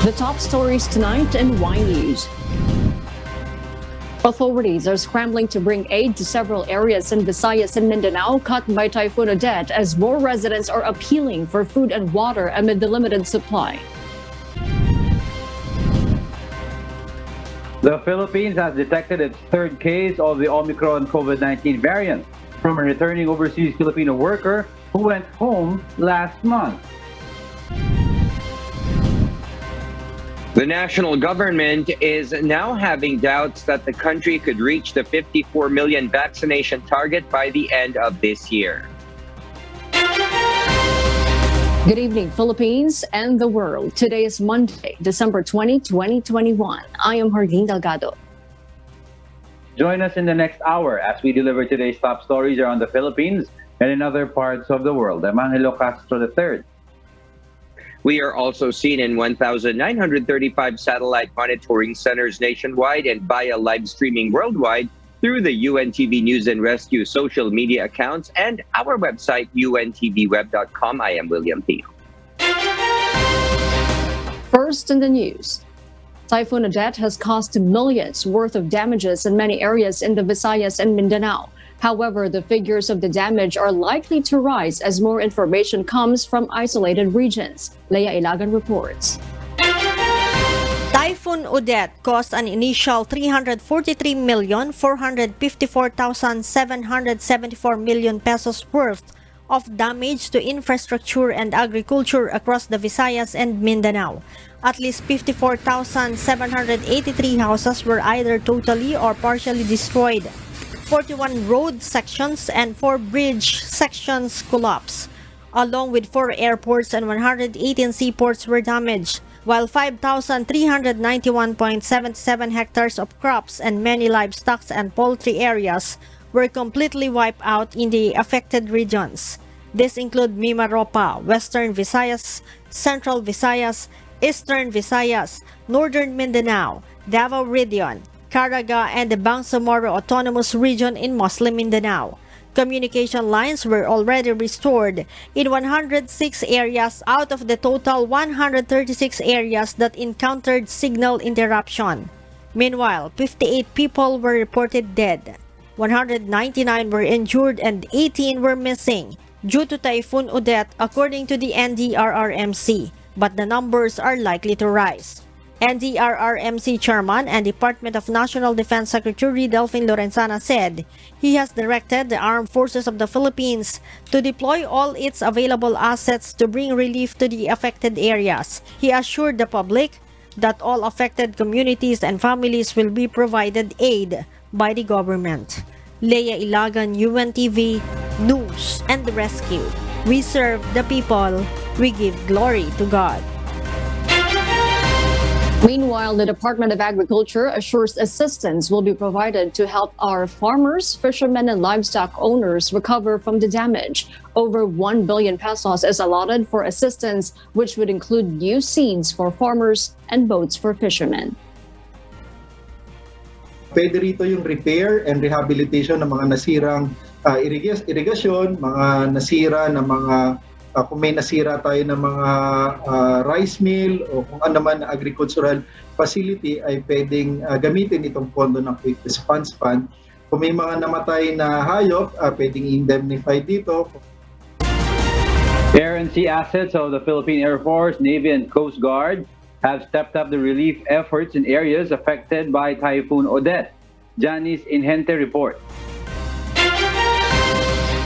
The top stories tonight in Y News. Authorities are scrambling to bring aid to several areas in Visayas and Mindanao cut by Typhoon Odette as more residents are appealing for food and water amid the limited supply. The Philippines has detected its third case of the Omicron COVID-19 variant from a returning overseas Filipino worker who went home last month. The national government is now having doubts that the country could reach the 54 million vaccination target by the end of this year. Good evening, Philippines and the world. Today is Monday, December 20, 2021. I am Hardin Delgado. Join us in the next hour as we deliver today's top stories around the Philippines and in other parts of the world. I'm Angelo Castro III. We are also seen in 1,935 satellite monitoring centers nationwide and via live streaming worldwide through the UNTV News and Rescue social media accounts and our website, untvweb.com. I am William Pino. First in the news. Typhoon Odette has caused millions worth of damages in many areas in the Visayas and Mindanao. However, the figures of the damage are likely to rise as more information comes from isolated regions. Leia Ilagan reports. Typhoon Odette caused an initial 343,454,774 million pesos worth of damage to infrastructure and agriculture across the Visayas and Mindanao. At least 54,783 houses were either totally or partially destroyed. 41 road sections and 4 bridge sections collapsed, along with 4 airports and 118 seaports were damaged, while 5,391.77 hectares of crops and many livestock and poultry areas were completely wiped out in the affected regions. This include Mimaropa, Western Visayas, Central Visayas, Eastern Visayas, Northern Mindanao, Davao Region, Caraga, and the Bangsamoro Autonomous Region in Muslim Mindanao. Communication lines were already restored in 106 areas out of the total 136 areas that encountered signal interruption. Meanwhile, 58 people were reported dead, 199 were injured, and 18 were missing due to Typhoon Odette, according to the NDRRMC, but the numbers are likely to rise. NDRRMC Chairman and Department of National Defense Secretary Delfin Lorenzana said he has directed the Armed Forces of the Philippines to deploy all its available assets to bring relief to the affected areas. He assured the public that all affected communities and families will be provided aid by the government. Leia Ilagan, UNTV, News and Rescue. We serve the people. We give glory to God. Meanwhile, the Department of Agriculture assures assistance will be provided to help our farmers, fishermen, and livestock owners recover from the damage. Over 1 billion pesos is allotted for assistance, which would include new seeds for farmers and boats for fishermen. Pwede rito yung repair and rehabilitation ng mga nasirang irigasyon, mga nasira na mga kung may nasira tayo ng mga rice mill o kung ano man na agricultural facility ay pwedeng gamitin itong pondo ng Quick Response Fund. Kung may mga namatay na hayop, pwedeng indemnify dito. Air and sea assets of the Philippine Air Force, Navy, and Coast Guard have stepped up the relief efforts in areas affected by Typhoon Odette. Janice Inhente report.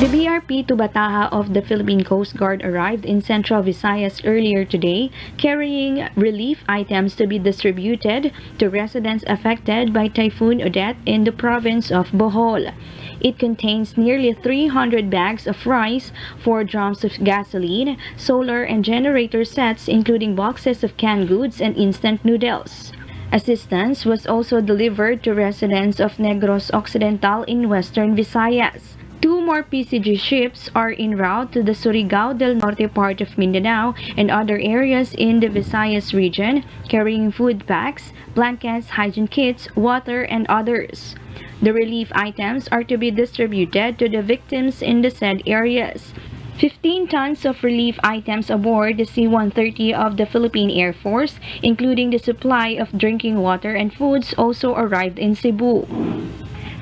The BRP Tubataha of the Philippine Coast Guard arrived in Central Visayas earlier today, carrying relief items to be distributed to residents affected by Typhoon Odette in the province of Bohol. It contains nearly 300 bags of rice, 4 drums of gasoline, solar and generator sets, including boxes of canned goods and instant noodles. Assistance was also delivered to residents of Negros Occidental in Western Visayas. 2 more PCG ships are en route to the Surigao del Norte part of Mindanao and other areas in the Visayas region, carrying food packs, blankets, hygiene kits, water, and others. The relief items are to be distributed to the victims in the said areas. 15 tons of relief items aboard the C-130 of the Philippine Air Force, including the supply of drinking water and foods, also arrived in Cebu.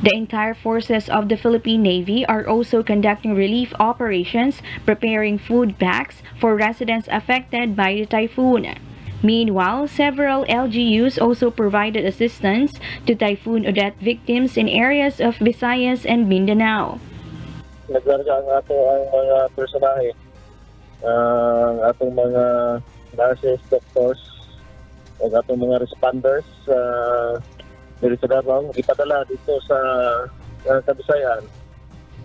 The entire forces of the Philippine Navy are also conducting relief operations, preparing food packs for residents affected by the typhoon. Meanwhile, several LGUs also provided assistance to Typhoon Odette victims in areas of Visayas and Mindanao. Naglarga ang mga personahe, ang atong mga nurses, doctors, ang atong mga responders dito sa Davao, ipadala dito sa Kabisayan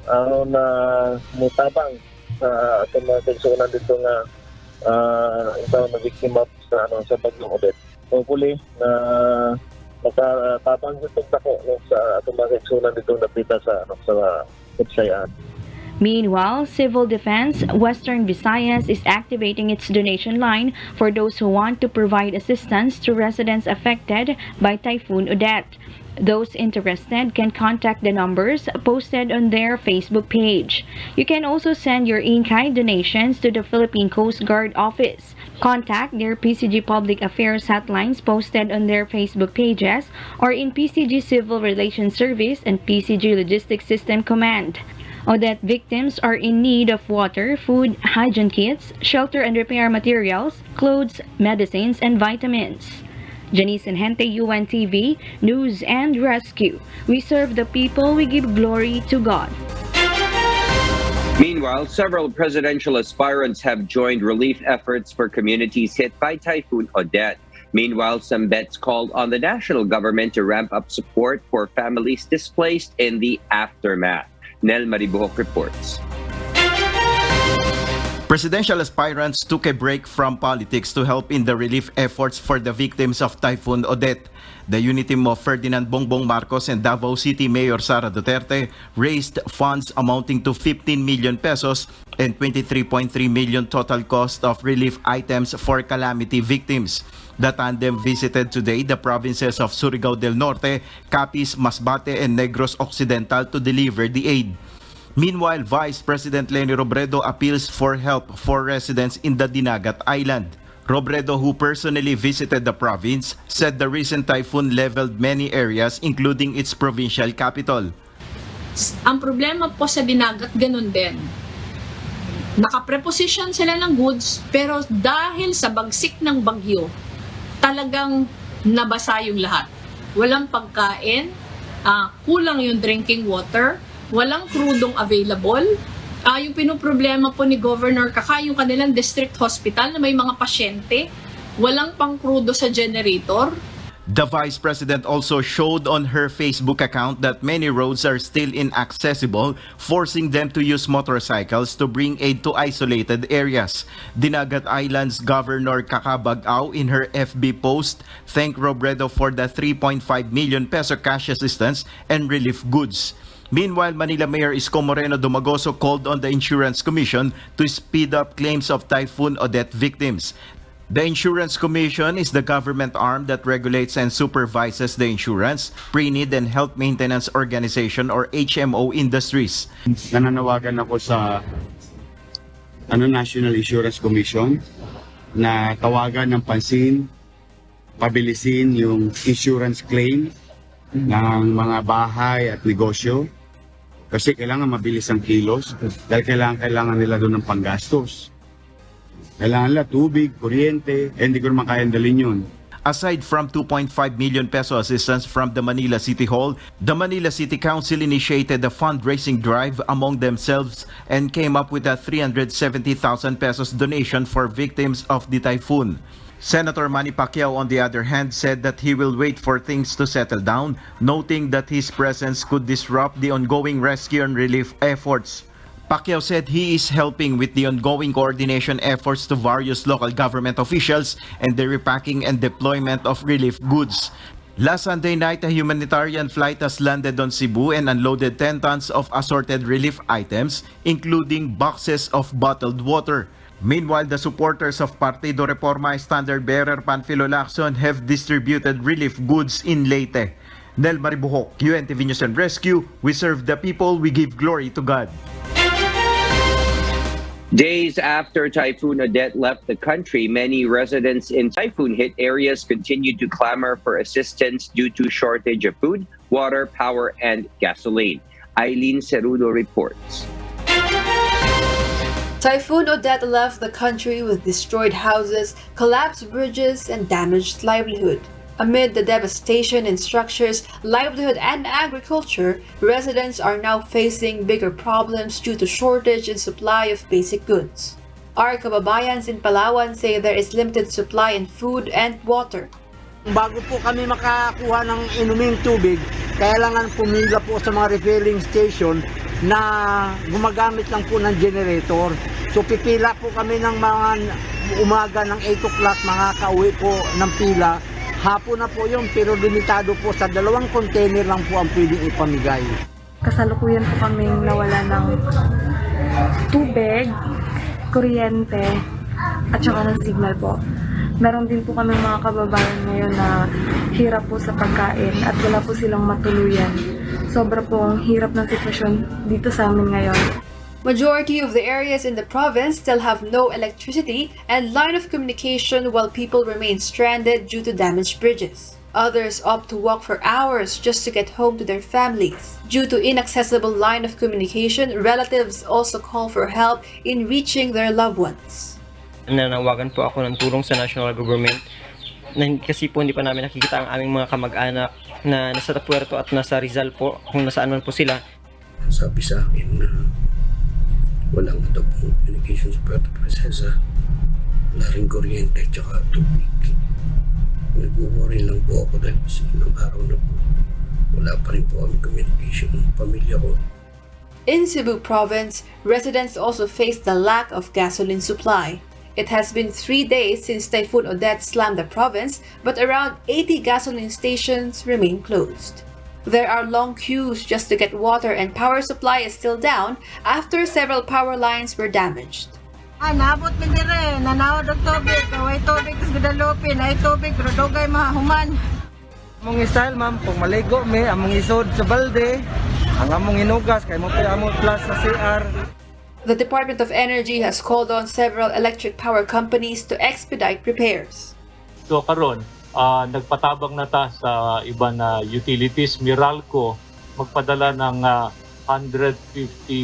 aron na mutabang sa atong mga kaigsuonan dito nga ito na biktima sa bagyong Odette. Hopefully na makatabang itong dako sa atong mga kaigsuonan dito napita sa Kabisayan. Meanwhile, Civil Defense Western Visayas is activating its donation line for those who want to provide assistance to residents affected by Typhoon Odette. Those interested can contact the numbers posted on their Facebook page. You can also send your in-kind donations to the Philippine Coast Guard office. Contact their PCG Public Affairs hotlines posted on their Facebook pages or in PCG Civil Relations Service and PCG Logistics System Command. Odette victims are in need of water, food, hygiene kits, shelter and repair materials, clothes, medicines, and vitamins. Janice Inhente, UNTV, News and Rescue. We serve the people, we give glory to God. Meanwhile, several presidential aspirants have joined relief efforts for communities hit by Typhoon Odette. Meanwhile, some bets called on the national government to ramp up support for families displaced in the aftermath. Nel Maribuhok reports. Presidential aspirants took a break from politics to help in the relief efforts for the victims of Typhoon Odette. The unity team of Ferdinand Bongbong Marcos and Davao City Mayor Sara Duterte raised funds amounting to 15 million pesos and 23.3 million total cost of relief items for calamity victims. The tandem visited today the provinces of Surigao del Norte, Capiz, Masbate, and Negros Occidental to deliver the aid. Meanwhile, Vice President Leni Robredo appeals for help for residents in the Dinagat Island. Robredo, who personally visited the province, said the recent typhoon leveled many areas including its provincial capital. Ang problema po sa Dinagat, ganun din. Nakapreposition sila ng goods, pero dahil sa bagsik ng bagyo, talagang nabasa yung lahat. Walang pagkain, kulang yung drinking water, walang krudong available. Yung pinoproblema po ni Governor Kaka, yung kanilang district hospital na may mga pasyente, walang pangkrudo sa generator. The Vice President also showed on her Facebook account that many roads are still inaccessible, forcing them to use motorcycles to bring aid to isolated areas. Dinagat Island's Governor Kaka Bagao in her FB post thanked Robredo for the 3.5 million peso cash assistance and relief goods. Meanwhile, Manila Mayor Isko Moreno Dumagoso called on the Insurance Commission to speed up claims of Typhoon Odette victims. The Insurance Commission is the government arm that regulates and supervises the insurance, pre-need and health maintenance organization or HMO industries. Nananawagan ako sa National Insurance Commission na tawagan ng pansin, pabilisin yung insurance claim ng mga bahay at negosyo kasi kailangan mabilis ang kilos dahil kailangan nila doon ng panggastos. Kailangan nila tubig, kuryente, hindi ko naman kayang dalhin yun. Aside from 2.5 million peso assistance from the Manila City Hall, the Manila City Council initiated a fundraising drive among themselves and came up with a 370,000 pesos donation for victims of the typhoon. Senator Manny Pacquiao, on the other hand, said that he will wait for things to settle down, noting that his presence could disrupt the ongoing rescue and relief efforts. Pacquiao said he is helping with the ongoing coordination efforts to various local government officials and the repacking and deployment of relief goods. Last Sunday night, a humanitarian flight has landed on Cebu and unloaded 10 tons of assorted relief items, including boxes of bottled water. Meanwhile, the supporters of Partido Reforma standard-bearer Panfilo Lacson have distributed relief goods in Leyte. Nel Maribuhok, UNTV News and Rescue. We serve the people, we give glory to God. Days after Typhoon Odette left the country, many residents in typhoon-hit areas continued to clamor for assistance due to shortage of food, water, power, and gasoline. Eileen Cerudo reports. Typhoon Odette left the country with destroyed houses, collapsed bridges, and damaged livelihood. Amid the devastation in structures, livelihood, and agriculture, residents are now facing bigger problems due to shortage in supply of basic goods. Our kababayans in Palawan say there is limited supply in food and water. Bago po kami makakuha ng inuming tubig, kailangan pumila po sa mga refilling station na gumagamit lang po ng generator. So pipila po kami ng mga umaga ng 8 o'clock, makakauwi po ng pila. Hapon na po yun, pero limitado po sa 2 container lang po ang pwedeng ipamigay. Kasalukuyan po kaming nawala ng tubig, kuryente, at saka ng signal po. Meron din po kaming mga kababayan ngayon na hirap po sa pagkain at wala po silang matuluyan. Sobra po ang hirap ng sitwasyon dito sa amin ngayon. Majority of the areas in the province still have no electricity and line of communication while people remain stranded due to damaged bridges. Others opt to walk for hours just to get home to their families. Due to inaccessible line of communication, relatives also call for help in reaching their loved ones. Nanawagan po ako ng tulong sa national government kasi po hindi pa namin nakikita ang aming mga kamag-anak na nasa Puerto at nasa Rizal po, kung nasaan man po sila. Sabi sa akin na walang daw communication sa Puerto Princesa, wala rin kuryente at saka tubig. Nag-worry lang po ako dahil kasi ilang araw na po wala pa rin po kami communication ng pamilya ko. In Cebu province, residents also face the lack of gasoline supply. It has been 3 days since Typhoon Odette slammed the province, but around 80 gasoline stations remain closed. There are long queues just to get water, and power supply is still down after several power lines were damaged. Nabot mi dire, nanawad og tubig, way tubig sa Guadalupe, ay tubig pero dugay mahuman. Among style ma'am, kung maligo mi, among isod sa balde, ang among inugas kay mo pa among plus sa CR. The Department of Energy has called on several electric power companies to expedite repairs. So karon, nagpatabang na ta sa iba na utilities. Meralco magpadala ng 150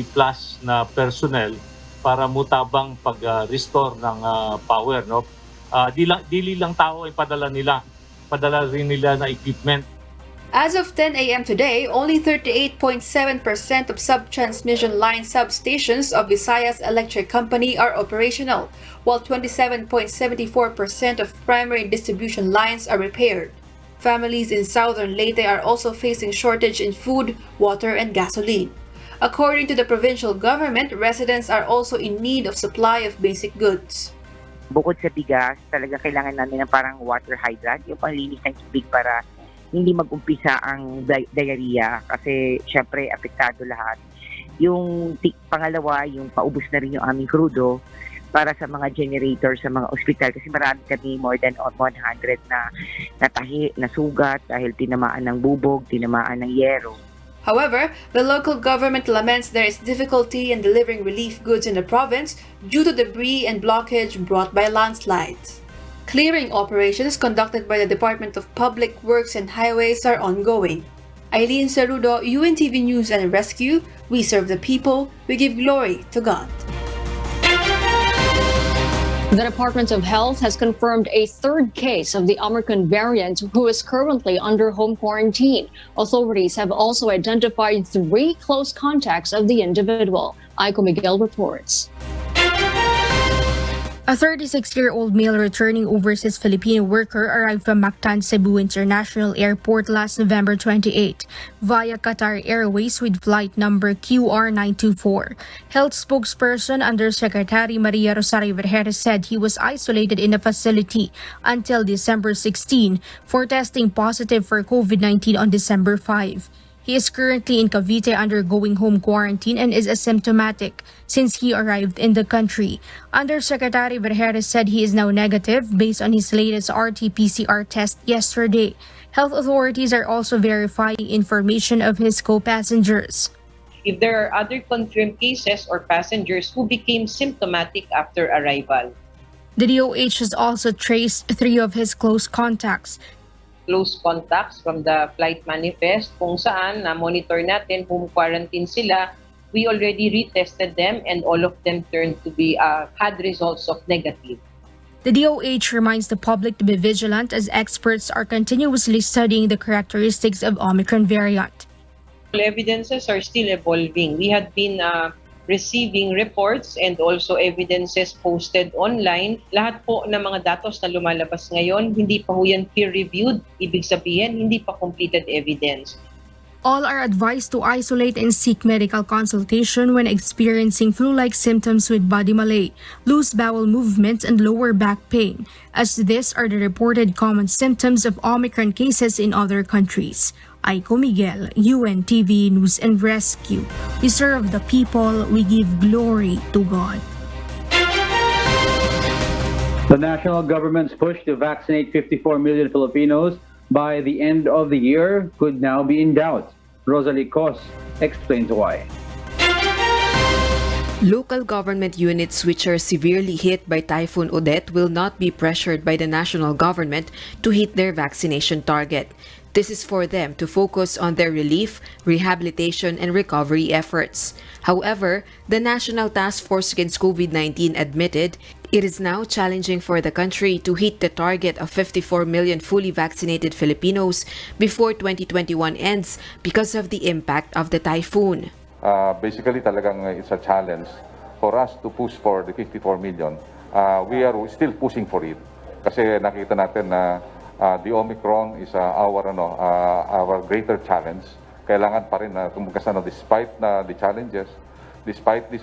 plus na personnel para mutabang pag-restore ng power. No? Dili lang tao ay padala nila. Padala rin nila na equipment. As of 10 a.m. today, only 38.7% of sub-transmission line substations of Visayas Electric Company are operational, while 27.74% of primary distribution lines are repaired. Families in southern Leyte are also facing shortage in food, water, and gasoline. According to the provincial government, residents are also in need of supply of basic goods. Bukod sa bigas, talaga kailangan namin ng parang water hydrant, yung panglinis ng tubig para hindi mag-umpisa ang diarrhea kasi syempre apektado lahat. Yung pangalawa, yung paubos na rin yung aming krudo para sa mga generator sa mga ospital kasi marami kami more than 100 na natahi, nasugat dahil tinamaan ng bubog, tinamaan ng yero. However, the local government laments there is difficulty in delivering relief goods in the province due to debris and blockage brought by landslides. Clearing operations conducted by the Department of Public Works and Highways are ongoing. Eileen Cerudo, UNTV News and Rescue. We serve the people. We give glory to God. The Department of Health has confirmed a third case of the Omicron variant who is currently under home quarantine. Authorities have also identified 3 close contacts of the individual. Aiko Miguel reports. A 36-year-old male returning overseas Filipino worker arrived from Mactan, Cebu International Airport last November 28 via Qatar Airways with flight number QR924. Health spokesperson Undersecretary Maria Rosario Vergeres said he was isolated in a facility until December 16 for testing positive for COVID-19 on December 5. He is currently in Cavite undergoing home quarantine and is asymptomatic since he arrived in the country. Undersecretary Vergeres said he is now negative based on his latest RT-PCR test yesterday. Health authorities are also verifying information of his co-passengers. if there are other confirmed cases or passengers who became symptomatic after arrival. The DOH has also traced 3 of his close contacts. Close contacts from the flight manifest kung saan na-monitor natin home quarantine sila, we already retested them and all of them turned to be had results of negative. The DOH reminds the public to be vigilant as experts are continuously studying the characteristics of Omicron variant. Evidences are still evolving. We had been receiving reports and also evidences posted online. Lahat po ng mga datos na lumalabas ngayon, hindi pa ho yan peer-reviewed. Ibig sabihin, hindi pa completed evidence. All are advised to isolate and seek medical consultation when experiencing flu-like symptoms with body malaise, loose bowel movements, and lower back pain, as these are the reported common symptoms of Omicron cases in other countries. Aiko Miguel, UNTV News and Rescue. We serve the people, we give glory to God. The national government's push to vaccinate 54 million Filipinos by the end of the year could now be in doubt. Rosalie Cos explains why. Local government units which are severely hit by Typhoon Odette will not be pressured by the national government to hit their vaccination target. This is for them to focus on their relief, rehabilitation, and recovery efforts. However, the National Task Force Against COVID-19 admitted it is now challenging for the country to hit the target of 54 million fully vaccinated Filipinos before 2021 ends because of the impact of the typhoon. Basically, talagang it's a challenge for us to push for the 54 million. We are still pushing for it kasi nakita natin na the Omicron is our greater challenge. Kailangan pa rin na tumugas despite the challenges, despite this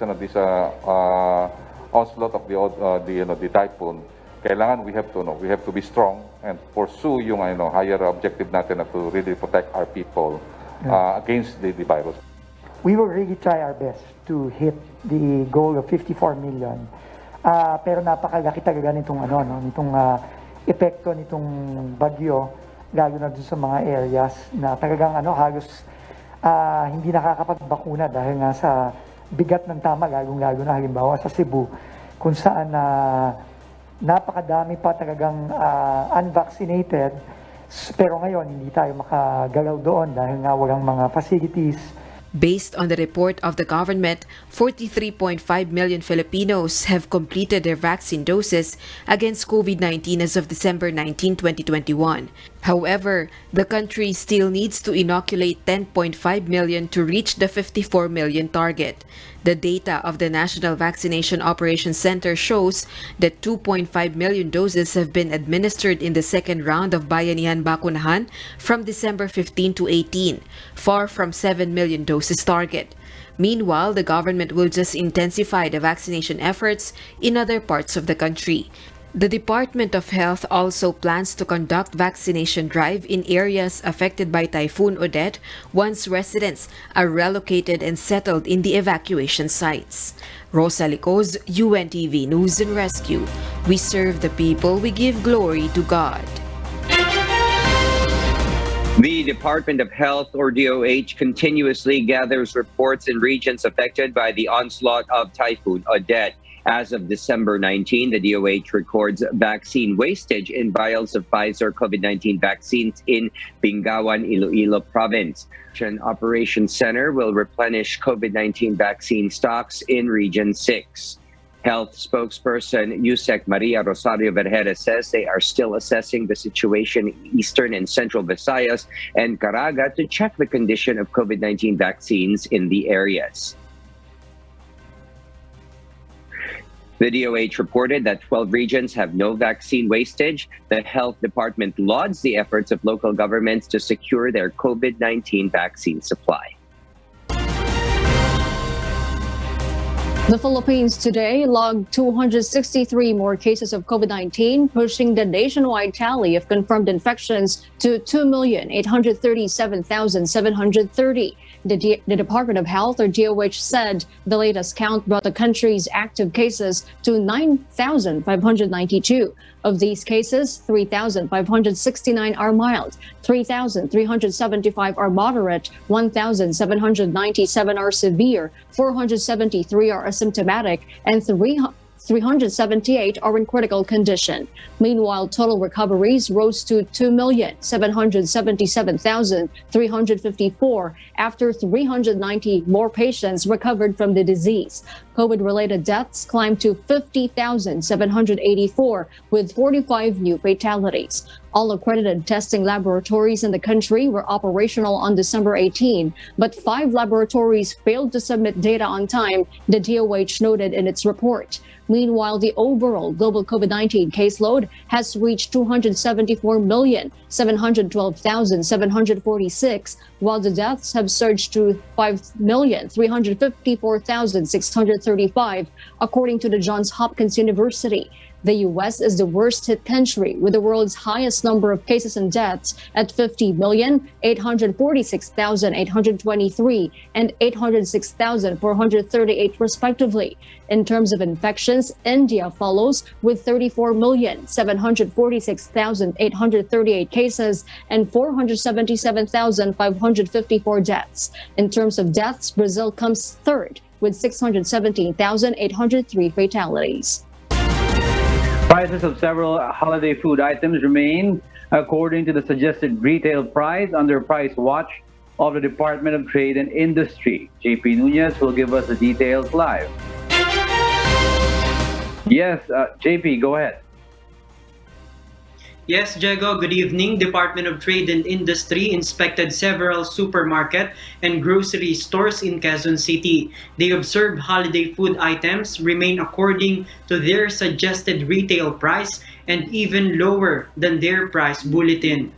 onslaught of the typhoon. Kailangan we have to be strong and pursue yung higher objective natin na to really protect our people against the virus. We will really try our best to hit the goal of 54 million. Pero napakalaki talaga nitong epekto nitong bagyo, lalo na dun sa mga areas na talagang halos hindi nakakapagbakuna dahil nga sa bigat ng tama, lalo na halimbawa sa Cebu, kung saan napakadami pa talagang unvaccinated, pero ngayon hindi tayo makagalaw doon dahil nga walang mga facilities. Based on the report of the government, 43.5 million Filipinos have completed their vaccine doses against COVID-19 as of December 19, 2021. However, the country still needs to inoculate 10.5 million to reach the 54 million target. The data of the National Vaccination Operations Center shows that 2.5 million doses have been administered in the second round of Bayanihan Bakunahan from December 15 to 18, far from 7 million doses target. Meanwhile, the government will just intensify the vaccination efforts in other parts of the country. The Department of Health also plans to conduct vaccination drive in areas affected by Typhoon Odette once residents are relocated and settled in the evacuation sites. Rosalie Cos, UNTV News and Rescue. We serve the people, we give glory to God. The Department of Health, or DOH, continuously gathers reports in regions affected by the onslaught of Typhoon Odette. As of December 19, the DOH records vaccine wastage in vials of Pfizer COVID-19 vaccines in Bingawan, Iloilo Province. An operations center will replenish COVID-19 vaccine stocks in Region 6. Health spokesperson Yusek Maria Rosario Vergera says they are still assessing the situation in Eastern and Central Visayas and Caraga to check the condition of COVID-19 vaccines in the areas. The DOH reported that 12 regions have no vaccine wastage. The health department lauds the efforts of local governments to secure their COVID-19 vaccine supply. The Philippines today logged 263 more cases of COVID-19, pushing the nationwide tally of confirmed infections to 2,837,730. The Department of Health, or DOH, said the latest count brought the country's active cases to 9,592. Of these cases, 3,569 are mild, 3,375 are moderate, 1,797 are severe, 473 are asymptomatic, and 378 are in critical condition. Meanwhile, total recoveries rose to 2,777,354 after 390 more patients recovered from the disease. COVID-related deaths climbed to 50,784 with 45 new fatalities. All accredited testing laboratories in the country were operational on December 18, but 5 laboratories failed to submit data on time, the DOH noted in its report. Meanwhile, the overall global COVID-19 caseload has reached 274,712,746, while the deaths have surged to 5,354,635, according to the Johns Hopkins University. The U.S. is the worst-hit country with the world's highest number of cases and deaths at 50,846,823 and 806,438 respectively. In terms of infections, India follows with 34,746,838 cases and 477,554 deaths. In terms of deaths, Brazil comes third with 617,803 fatalities. Prices of several holiday food items remain according to the suggested retail price under Price Watch of the Department of Trade and Industry. JP Nunez will give us the details live. Yes, JP, go ahead. Yes, Diego, good evening. Department of Trade and Industry inspected several supermarket and grocery stores in Quezon City. They observed holiday food items remain according to their suggested retail price and even lower than their price bulletin.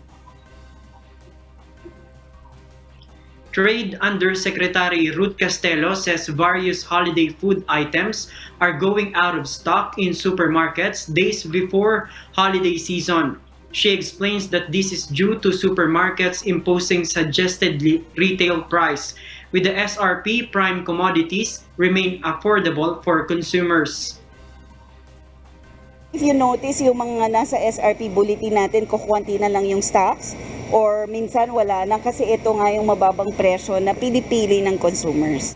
Trade Undersecretary Ruth Castelo says various holiday food items are going out of stock in supermarkets days before holiday season. She explains that this is due to supermarkets imposing suggested retail price, with the SRP prime commodities remain affordable for consumers. If you notice, yung mga nasa SRP bulletin natin, kukunti na lang yung stocks or minsan wala na kasi ito nga yung mababang presyo na pinipili ng consumers.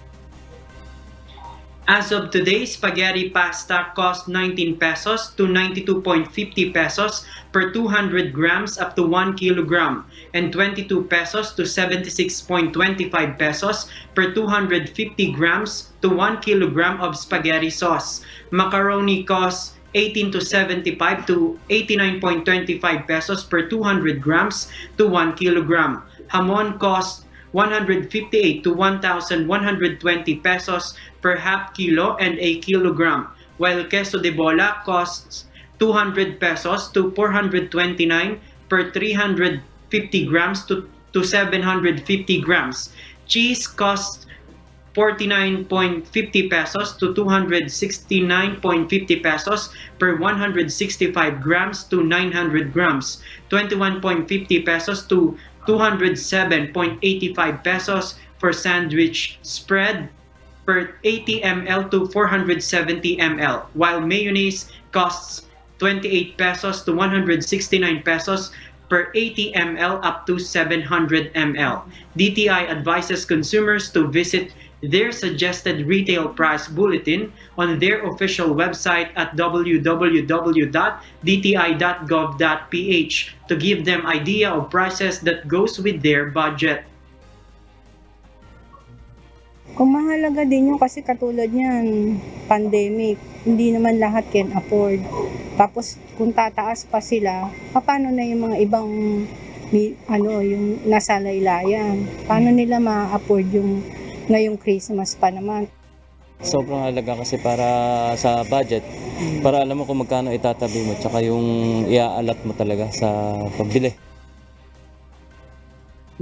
As of today, spaghetti pasta cost 19 pesos to 92.50 pesos per 200 grams up to 1 kilogram and 22 pesos to 76.25 pesos per 250 grams to 1 kilogram of spaghetti sauce. Macaroni costs 18 to 75 to 89.25 pesos per 200 grams to 1 kilogram. Hamon costs 158 to 1,120 pesos per half kilo and a kilogram, while queso de bola costs 200 pesos to 429 per 350 grams to 750 grams. Cheese costs 49.50 pesos to 269.50 pesos per 165 grams to 900 grams, 21.50 pesos to 207.85 pesos for sandwich spread per 80 ml to 470 ml, while mayonnaise costs 28 pesos to 169 pesos per 80 ml up to 700 ml. DTI advises consumers to visit their suggested retail price bulletin on their official website at www.dti.gov.ph to give them idea of prices that goes with their budget. Kung mahalaga din yung kasi katulad niyan, pandemic, hindi naman lahat can afford. Tapos kung tataas pa sila, paano na yung mga ibang yung nasa laylayan? Paano nila ma-afford yung ngayong Christmas pa naman? Sobrang halaga kasi para sa budget, para alam mo kung magkano itatabi mo, tsaka yung iaalat mo talaga sa pagbili.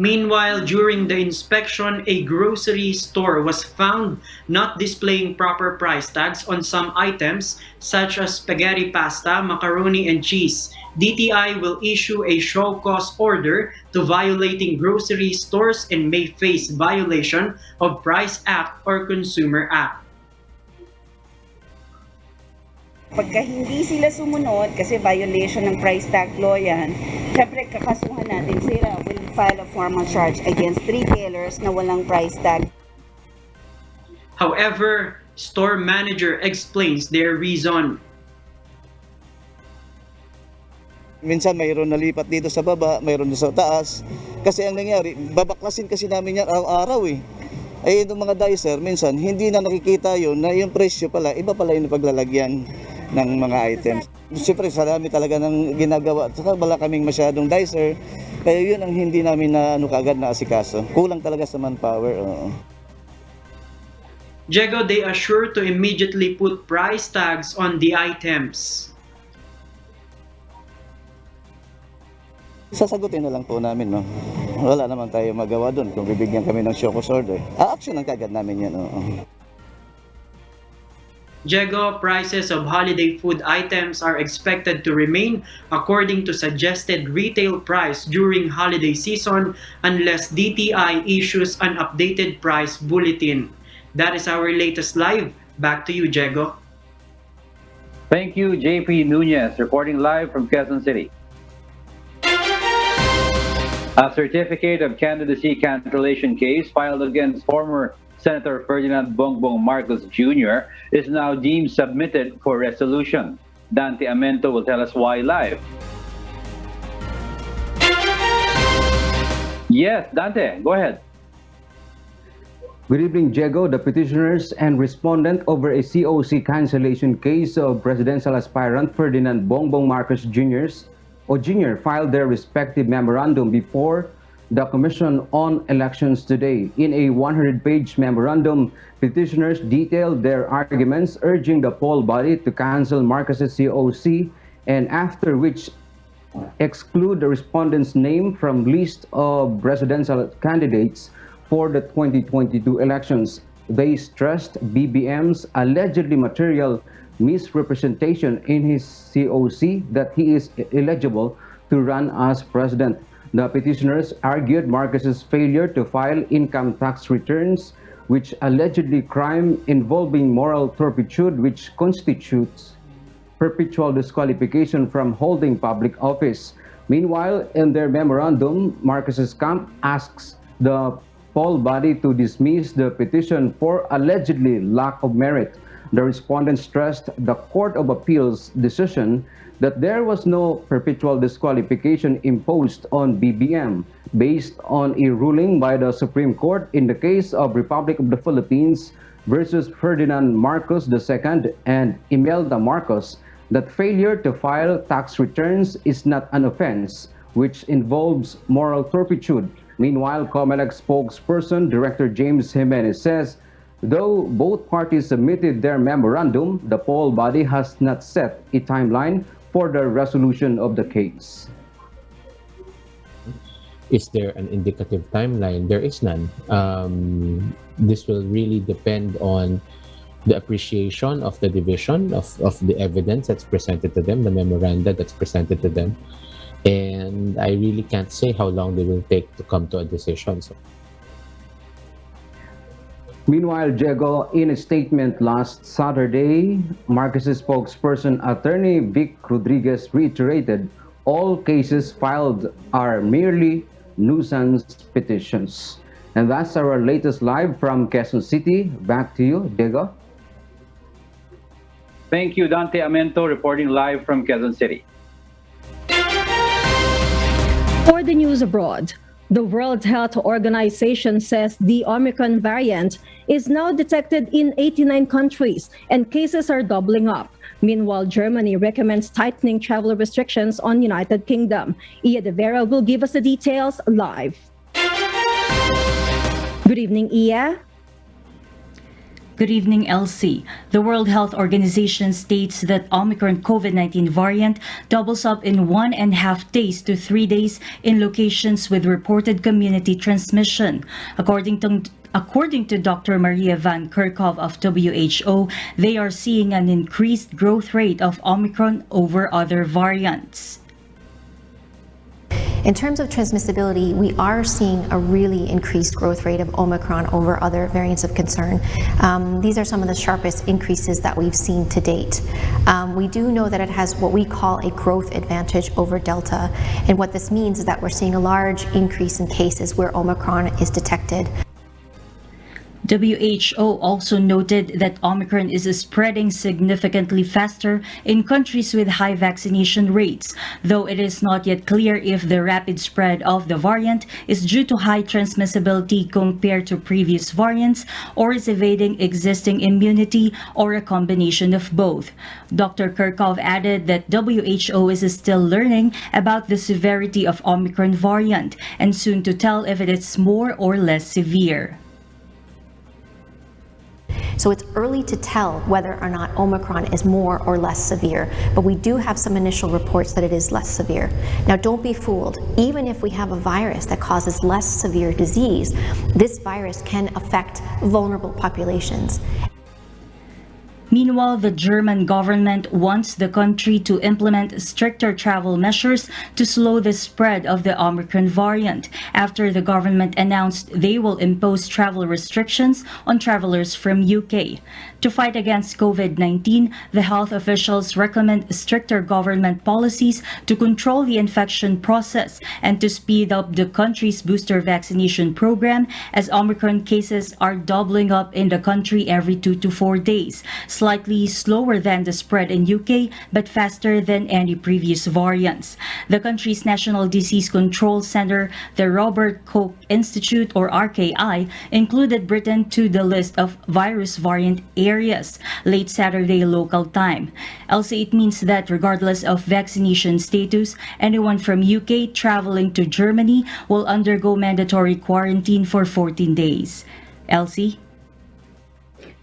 Meanwhile, during the inspection, a grocery store was found not displaying proper price tags on some items such as spaghetti pasta, macaroni, and cheese. DTI will issue a show cause order to violating grocery stores and may face violation of Price Act or Consumer Act. Pagka hindi sila sumunod, kasi violation ng price tag law yan, syempre kakasuhan natin sila, will file a formal charge against retailers na walang price tag. However, store manager explains their reason. Minsan mayroon nalipat dito sa baba, mayroon sa taas. Kasi ang nangyari, babaklasin kasi namin yan araw-araw eh. Ay itong mga dicer, minsan hindi na nakikita yun na yung presyo pala, iba pala yung paglalagyan ng mga items. Siyempre, sarami talaga ng ginagawa. Saka wala kaming masyadong dicer. Kaya yun ang hindi namin na kaagad na asikaso. Kulang talaga sa manpower. Diego, they assure to immediately put price tags on the items. Sasagutin na lang po namin, no? Wala naman tayo magawa doon kung bibigyan kami ng show cause order. Action ang kagad namin yan, Diego, prices of holiday food items are expected to remain according to suggested retail price during holiday season unless DTI issues an updated price bulletin. That is our latest live. Back to you, Diego. Thank you, JP Nunez, reporting live from Quezon City. A certificate of candidacy cancellation case filed against former Senator Ferdinand Bongbong Marcos Jr. is now deemed submitted for resolution. Dante Amento will tell us why live. Yes, Dante, go ahead. Good evening, Diego. The petitioners and respondent over a COC cancellation case of presidential aspirant Ferdinand Bongbong Marcos Jr. filed their respective memorandum before the Commission on Elections today. In a 100-page memorandum, petitioners detailed their arguments, urging the poll body to cancel Marcos's COC, and after which exclude the respondent's name from list of presidential candidates for the 2022 elections. They stressed BBM's allegedly material misrepresentation in his COC that he is eligible to run as president. The petitioners argued Marcos's failure to file income tax returns, which allegedly crime involving moral turpitude, which constitutes perpetual disqualification from holding public office. Meanwhile, in their memorandum, Marcos's camp asks the poll body to dismiss the petition for allegedly lack of merit. The respondents stressed the Court of Appeals decision that there was no perpetual disqualification imposed on BBM based on a ruling by the Supreme Court in the case of Republic of the Philippines versus Ferdinand Marcos II and Imelda Marcos that failure to file tax returns is not an offense, which involves moral turpitude. Meanwhile, COMELEC spokesperson Director James Jimenez says, though both parties submitted their memorandum, the poll body has not set a timeline for the resolution of the case. Is there an indicative timeline? There is none. This will really depend on the appreciation of the division of the evidence that's presented to them, the memoranda that's presented to them. And I really can't say how long they will take to come to a decision. So. Meanwhile, Diego, in a statement last Saturday, Marcos's spokesperson, Attorney Vic Rodriguez, reiterated all cases filed are merely nuisance petitions. And that's our latest live from Quezon City. Back to you, Diego. Thank you, Dante Amento, reporting live from Quezon City. For the news abroad, the World Health Organization says the Omicron variant is now detected in 89 countries and cases are doubling up. Meanwhile, Germany recommends tightening travel restrictions on United Kingdom. Ia De Vera will give us the details live. Good evening, Ia. Good evening, Elsie. The World Health Organization states that Omicron COVID-19 variant doubles up in 1.5 days to 3 days in locations with reported community transmission. According to Dr. Maria Van Kerkhove of WHO, they are seeing an increased growth rate of Omicron over other variants. In terms of transmissibility, we are seeing a really increased growth rate of Omicron over other variants of concern. These are some of the sharpest increases that we've seen to date. We do know that it has what we call a growth advantage over Delta, and what this means is that we're seeing a large increase in cases where Omicron is detected. WHO also noted that Omicron is spreading significantly faster in countries with high vaccination rates, though it is not yet clear if the rapid spread of the variant is due to high transmissibility compared to previous variants or is evading existing immunity or a combination of both. Dr. Kerkhove added that WHO is still learning about the severity of Omicron variant and soon to tell if it is more or less severe. So it's early to tell whether or not Omicron is more or less severe, but we do have some initial reports that it is less severe. Now, don't be fooled. Even if we have a virus that causes less severe disease, this virus can affect vulnerable populations. Meanwhile, the German government wants the country to implement stricter travel measures to slow the spread of the Omicron variant after the government announced they will impose travel restrictions on travelers from UK. To fight against COVID-19, the health officials recommend stricter government policies to control the infection process and to speed up the country's booster vaccination program as Omicron cases are doubling up in the country every 2 to 4 days. Slightly slower than the spread in UK, but faster than any previous variants. The country's National Disease Control Center, the Robert Koch Institute or RKI, included Britain to the list of virus variant areas late Saturday local time. Also, it means that regardless of vaccination status, anyone from UK traveling to Germany will undergo mandatory quarantine for 14 days. Elsie?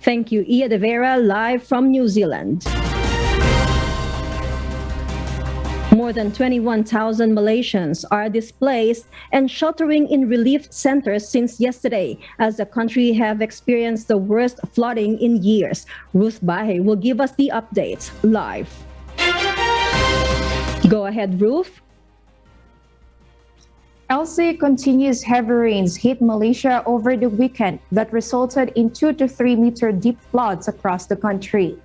Thank you, Ia De Vera, live from New Zealand. More than 21,000 Malaysians are displaced and sheltering in relief centers since yesterday, as the country have experienced the worst flooding in years. Ruth Bahe will give us the updates live. Go ahead, Ruth. Elsie, continuous heavy rains hit Malaysia over the weekend that resulted in 2 to 3 meter deep floods across the country.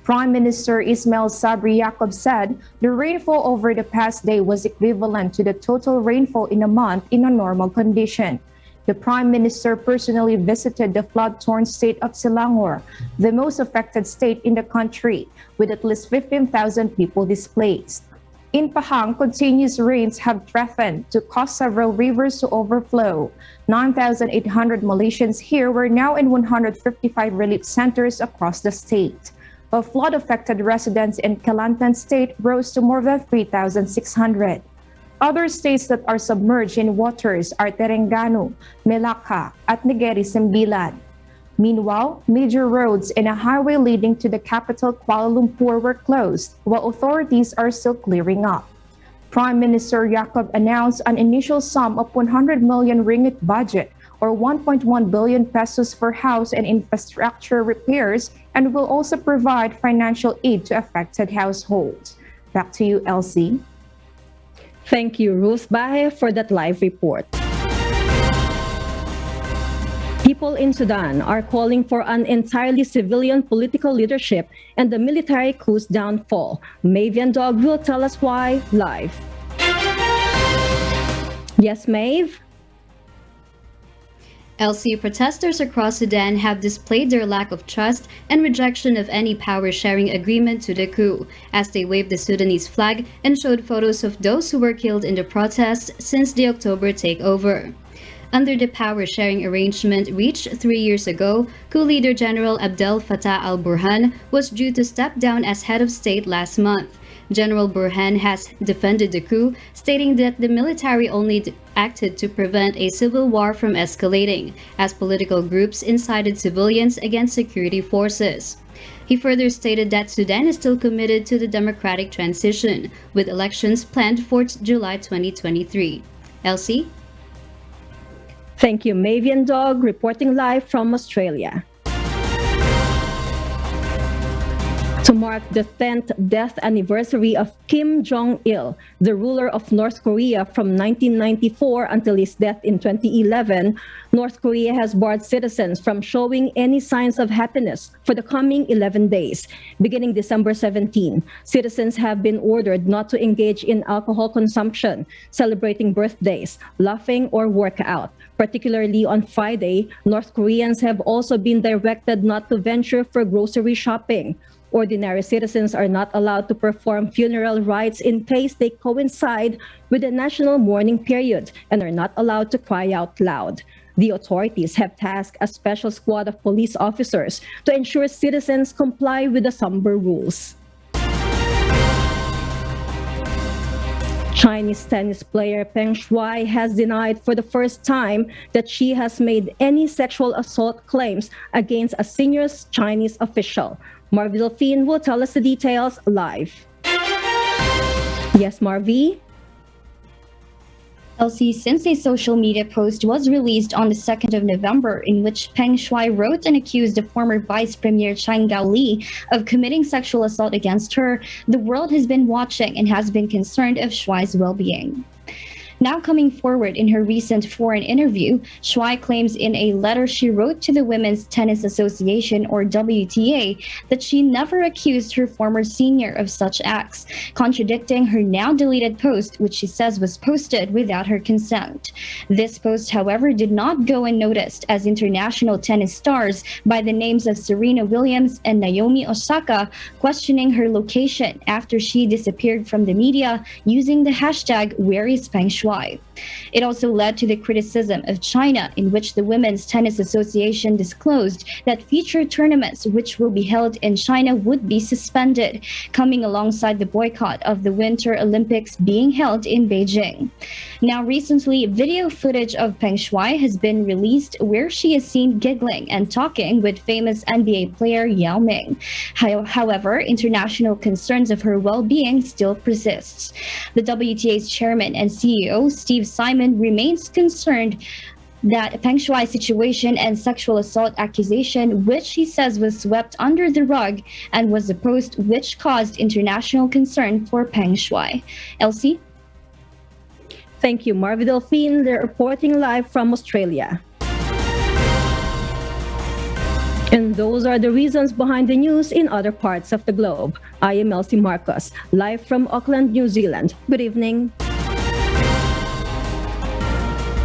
Prime Minister Ismail Sabri Yaakob said the rainfall over the past day was equivalent to the total rainfall in a month in a normal condition. The Prime Minister personally visited the flood-torn state of Selangor, the most affected state in the country, with at least 15,000 people displaced. In Pahang, continuous rains have threatened to cause several rivers to overflow. 9,800 Malaysians here were now in 155 relief centers across the state. While flood-affected residents in Kelantan state rose to more than 3,600. Other states that are submerged in waters are Terengganu, Melaka, at Negeri Sembilan. Meanwhile, major roads and a highway leading to the capital Kuala Lumpur were closed, while authorities are still clearing up. Prime Minister Yaakob announced an initial sum of 100 million ringgit budget, or 1.1 billion pesos for house and infrastructure repairs, and will also provide financial aid to affected households. Back to you, Elsie. Thank you, Ruth Bahe, for that live report. People in Sudan are calling for an entirely civilian political leadership and the military coup's downfall. Maeve Dog will tell us why live. Yes, Maeve? LC protesters across Sudan have displayed their lack of trust and rejection of any power-sharing agreement to the coup, as they waved the Sudanese flag and showed photos of those who were killed in the protests since the October takeover. Under the power-sharing arrangement reached 3 years ago, coup leader General Abdel Fattah al-Burhan was due to step down as head of state last month. General Burhan has defended the coup, stating that the military only acted to prevent a civil war from escalating, as political groups incited civilians against security forces. He further stated that Sudan is still committed to the democratic transition, with elections planned for July 2023. Elsie? Thank you, Mavian Dog, reporting live from Australia. To mark the 10th death anniversary of Kim Jong-il, the ruler of North Korea from 1994 until his death in 2011, North Korea has barred citizens from showing any signs of happiness for the coming 11 days. Beginning December 17, citizens have been ordered not to engage in alcohol consumption, celebrating birthdays, laughing, or workout. Particularly on Friday, North Koreans have also been directed not to venture for grocery shopping. Ordinary citizens are not allowed to perform funeral rites in case they coincide with the national mourning period and are not allowed to cry out loud. The authorities have tasked a special squad of police officers to ensure citizens comply with the somber rules. Chinese tennis player Peng Shuai has denied for the first time that she has made any sexual assault claims against a senior Chinese official. Marvi Delphine will tell us the details live. Yes, Marvi? Elsie, since a social media post was released on the 2nd of November in which Peng Shuai wrote and accused the former Vice Premier Chang Gao-li of committing sexual assault against her, the world has been watching and has been concerned of Shuai's well-being. Now coming forward in her recent foreign interview, Shuai claims in a letter she wrote to the Women's Tennis Association, or WTA, that she never accused her former senior of such acts, contradicting her now deleted post, which she says was posted without her consent. This post, however, did not go unnoticed, as international tennis stars by the names of Serena Williams and Naomi Osaka questioning her location after she disappeared from the media using the hashtag #WhereIsPengShuai. It also led to the criticism of China, in which the Women's Tennis Association disclosed that future tournaments which will be held in China would be suspended, coming alongside the boycott of the Winter Olympics being held in Beijing. Now, recently, video footage of Peng Shuai has been released where she is seen giggling and talking with famous NBA player Yao Ming. However, international concerns of her well-being still persists. The WTA's chairman and CEO, Steve Simon, remains concerned that Peng Shuai's situation and sexual assault accusation, which he says was swept under the rug, and was a post which caused international concern for Peng Shuai. Elsie? Thank you, Marvi Delphine. They're reporting live from Australia. And those are the reasons behind the news in other parts of the globe. I am Elsie Marcos, live from Auckland, New Zealand. Good evening.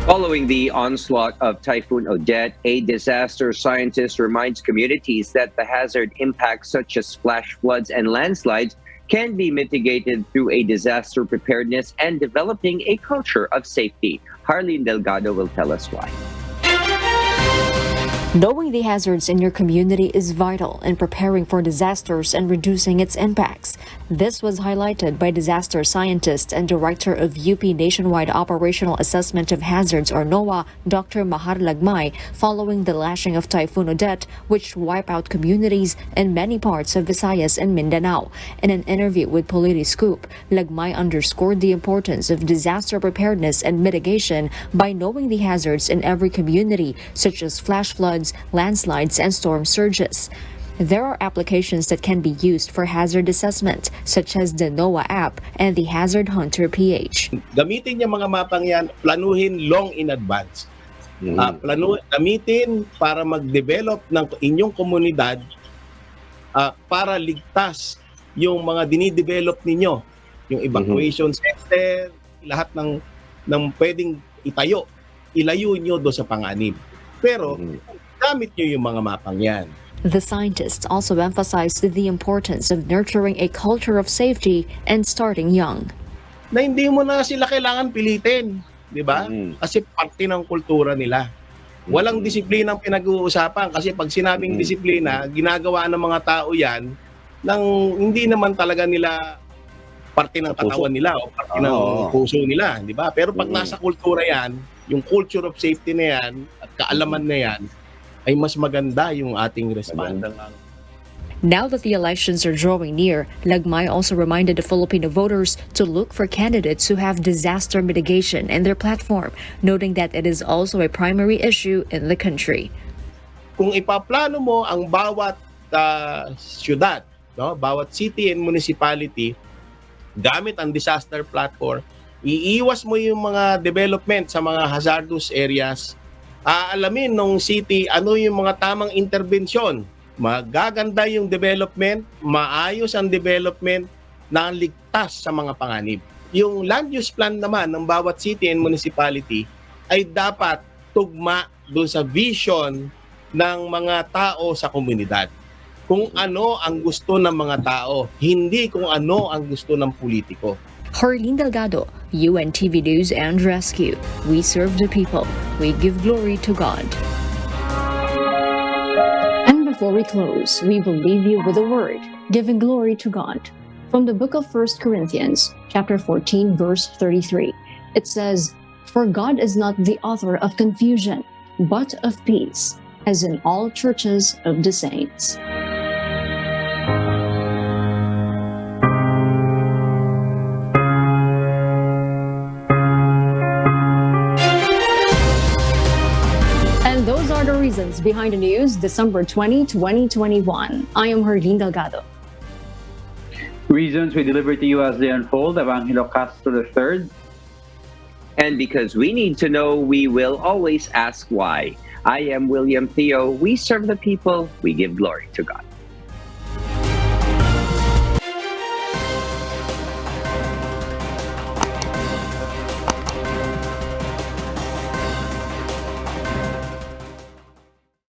Following the onslaught of Typhoon Odette, a disaster scientist reminds communities that the hazard impacts such as flash floods and landslides can be mitigated through a disaster preparedness and developing a culture of safety. Harleen Delgado will tell us why. Knowing the hazards in your community is vital in preparing for disasters and reducing its impacts. This was highlighted by disaster scientist and director of UP Nationwide Operational Assessment of Hazards, or NOAA, Dr. Mahar Lagmay, following the lashing of Typhoon Odette, which wiped out communities in many parts of Visayas and Mindanao. In an interview with Politiscoop, Lagmay underscored the importance of disaster preparedness and mitigation by knowing the hazards in every community, such as flash floods, landslides, and storm surges. There are applications that can be used for hazard assessment, such as the NOAA app and the Hazard Hunter PH. Gamitin yung mga mapang yan, planuhin long in advance. Gamitin para mag-develop ng inyong komunidad para ligtas yung mga dinidevelop ninyo. Yung evacuation center, lahat ng pwedeng itayo, ilayo nyo doon sa panganib. Pero, gamit nyo yung mga mapang yan. The scientists also emphasized the importance of nurturing a culture of safety and starting young. Na hindi mo na sila kailangan pilitin, di ba? Kasi parte ng kultura nila. Walang disiplinang pinag-uusapan kasi pag sinabing disiplina, ginagawa ng mga tao yan nang hindi naman talaga nila parte ng katawan nila o parte ng puso nila, di ba? Pero pag nasa kultura yan, yung culture of safety na yan at kaalaman na yan, ay mas maganda yung ating response. Now that the elections are drawing near, Lagmay also reminded the Filipino voters to look for candidates who have disaster mitigation in their platform, noting that it is also a primary issue in the country. Kung ipaplano mo ang bawat syudad, no, bawat city and municipality, gamit ang disaster platform, iiwas mo yung mga development sa mga hazardous areas, aalamin nung city ano yung mga tamang intervensyon, magaganda yung development, maayos ang development na ligtas sa mga panganib. Yung land use plan naman ng bawat city and municipality ay dapat tugma doon sa vision ng mga tao sa komunidad. Kung ano ang gusto ng mga tao, hindi kung ano ang gusto ng politiko. Harleen Delgado, UNTV News and Rescue. We serve the people. We give glory to God. And before we close, we will leave you with a word, giving glory to God. From the book of 1 Corinthians, chapter 14, verse 33, it says, "For God is not the author of confusion, but of peace, as in all churches of the saints." And those are the reasons behind the news, December 20, 2021. I am Harleen Delgado. Reasons we deliver to you as they unfold, Evangelio Castro III. And because we need to know, we will always ask why. I am William Theo. We serve the people. We give glory to God.